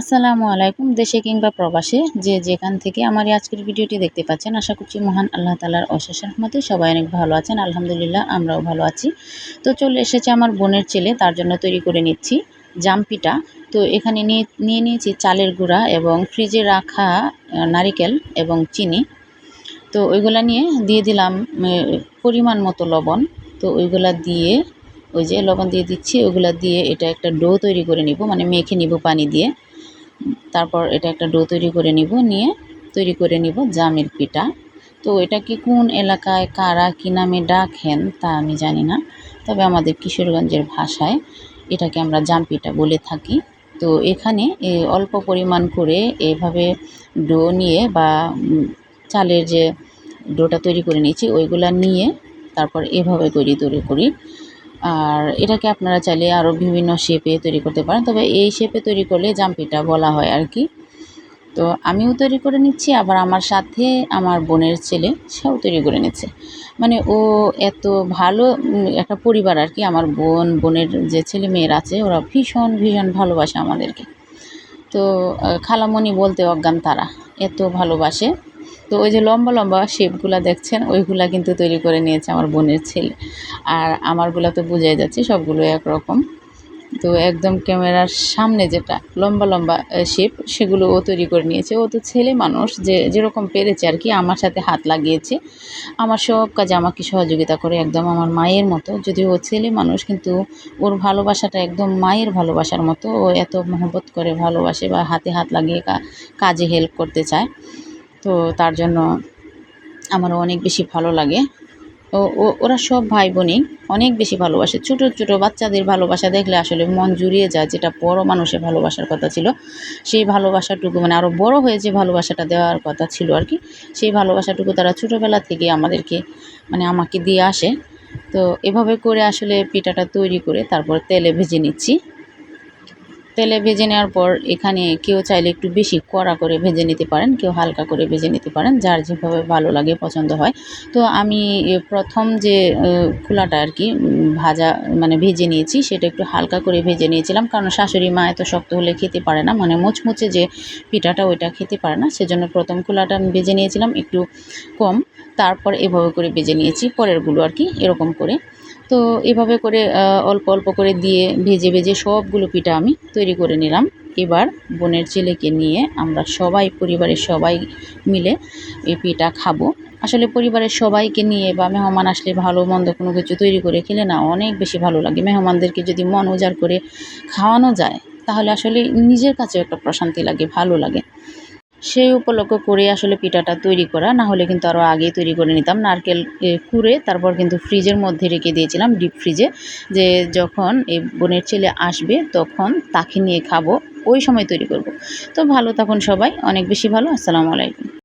আসসালামু আলাইকুম। দেশে কিংবা প্রবাসে যে যেখান থেকে আমার এই আজকের ভিডিওটি দেখতে পাচ্ছেন, আশা করছি মহান আল্লাহ তাআলার অশেষ রহমতে সবাই অনেক ভালো আছেন। আলহামদুলিল্লাহ আমরাও ভালো আছি। তো চলে এসেছে আমার বোনের ছেলে, তার জন্য তৈরি করে নিচ্ছি জাম পিঠা। তো এখানে নিয়ে নিয়েছি চালের গুঁড়া এবং ফ্রিজে রাখা নারিকেল এবং চিনি। তো ওইগুলা নিয়ে দিয়ে দিলাম পরিমাণ মতো লবণ। তো ওইগুলা দিয়ে ওই যে লবণ দিয়ে দিচ্ছি, ওইগুলা দিয়ে এটা একটা ডো তৈরি করে নিব, মানে মেখে নিব পানি দিয়ে। তারপর এটা একটা ডো তৈরি করে নিব জামের পিঠা। তো এটা কি কোন এলাকায় কারা কী নামে ডাকেন তা আমি জানি না, তবে আমাদের কিশোরগঞ্জের ভাষায় এটাকে আমরা জাম পিঠা বলে থাকি। তো এখানে অল্প পরিমাণ করে এভাবে ডো নিয়ে বা চালের যে ডোটা তৈরি করে নিয়েছি ওইগুলা নিয়ে তারপর এভাবে তৈরি করি। আর এটাকে আপনারা চাইলে আরও বিভিন্ন শেপে তৈরি করতে পারেন, তবে এই শেপে তৈরি করলে জাম পিঠা বলা হয় আর কি। তো আমিও তৈরি করে নিচ্ছি, আবার আমার সাথে আমার বোনের ছেলে সেও তৈরি করে নিচ্ছে। মানে ও এত ভালো একটা পরিবার আর কি। আমার বোনের যে ছেলে মেয়েরা আছে ওরা ভীষণ ভীষণ ভালোবাসে আমাদেরকে। তো খালামণি বলতে অজ্ঞান তারা, এত ভালোবাসে। তো ওই যে লম্বা লম্বা শেপগুলা দেখছেন ওইগুলা কিন্তু তৈরি করে নিয়েছে আমার বোনের ছেলে। আর আমারগুলা তো বোঝাই যাচ্ছে সবগুলো একরকম। তো একদম ক্যামেরার সামনে যেটা লম্বা লম্বা শেপ সেগুলো ও তৈরি করে নিয়েছে। ও তো ছেলে মানুষ, যেরকম পেরেছে আর কি আমার সাথে হাত লাগিয়েছে। আমার সব কাজে আমাকে সহযোগিতা করে, একদম আমার মায়ের মতো। যদিও ও ছেলে মানুষ কিন্তু ওর ভালোবাসাটা একদম মায়ের ভালোবাসার মতো। ও এত মহব্বত করে ভালোবাসে বা হাতে হাত লাগিয়ে কাজে হেল্প করতে চায়। তো তার জন্য আমারও অনেক বেশি ভালো লাগে। ওরা সব ভাই বোনই অনেক বেশি ভালোবাসে। ছোটো ছোটো বাচ্চাদের ভালোবাসা দেখলে আসলে মন জুড়িয়ে যায়, যেটা বড় মানুষের ভালোবাসার কথা ছিল সেই ভালোবাসাটুকু, মানে আরও বড় হয়ে যে ভালোবাসাটা দেওয়ার কথা ছিল আর কি, সেই ভালোবাসাটুকু তারা ছোটোবেলা থেকে আমাদেরকে, মানে আমাকে দিয়ে আসে। তো এভাবে করে আসলে পিঠাটা তৈরি করে তারপর তেলে ভেজে নিচ্ছি। তেলে ভেজে নেওয়ার পর এখানে কেউ চাইলে একটু বেশি কড়া করে ভেজে নিতে পারেন, কেউ হালকা করে ভেজে নিতে পারেন, যার যেভাবে ভালো লাগে পছন্দ হয়। তো আমি প্রথম যে খোলাটা আর কি ভাজা মানে ভেজে নিয়েছি সেটা একটু হালকা করে ভেজে নিয়েছিলাম, কারণ শাশুড়ি মা এত শক্ত হলে খেতে পারে না, মানে মুচমুচে যে পিঠাটা ওইটা খেতে পারে না। সেজন্য প্রথম খোলাটা আমি ভেজে নিয়েছিলাম একটু কম, তারপর এভাবে করে ভেজে নিয়েছি পরেরগুলো আর কি, এরকম করে। তো এভাবে করে অল্প অল্প করে দিয়ে ভেজে ভেজে সবগুলো পিঠা আমি তৈরি করে নিলাম। এবার বোনের ছেলেকে নিয়ে আমরা সবাই, পরিবারের সবাই মিলে এই পিঠা খাবো। আসলে পরিবারের সবাইকে নিয়ে বা মেহমান আসলে ভালো মন্দ কোনো কিছু তৈরি করে খেলে না অনেক বেশি ভালো লাগে। মেহমানদেরকে যদি মন উজাড় করে খাওয়ানো যায় তাহলে আসলে নিজের কাছেও একটা প্রশান্তি লাগে, ভালো লাগে। সেই উপলক্ষ করে আসলে পিঠাটা তৈরি করা, না হলে কিন্তু আরও আগেই তৈরি করে নিতাম। নারকেল কুড়ে তারপর কিন্তু ফ্রিজের মধ্যে রেখে দিয়েছিলাম, ডিপ ফ্রিজে, যে যখন এই বোনের ছেলে আসবে তখন তাকে নিয়ে খাবো, ওই সময় তৈরি করব। তো ভালো থাকুন সবাই, অনেক বেশি ভালো। আসসালামু আলাইকুম।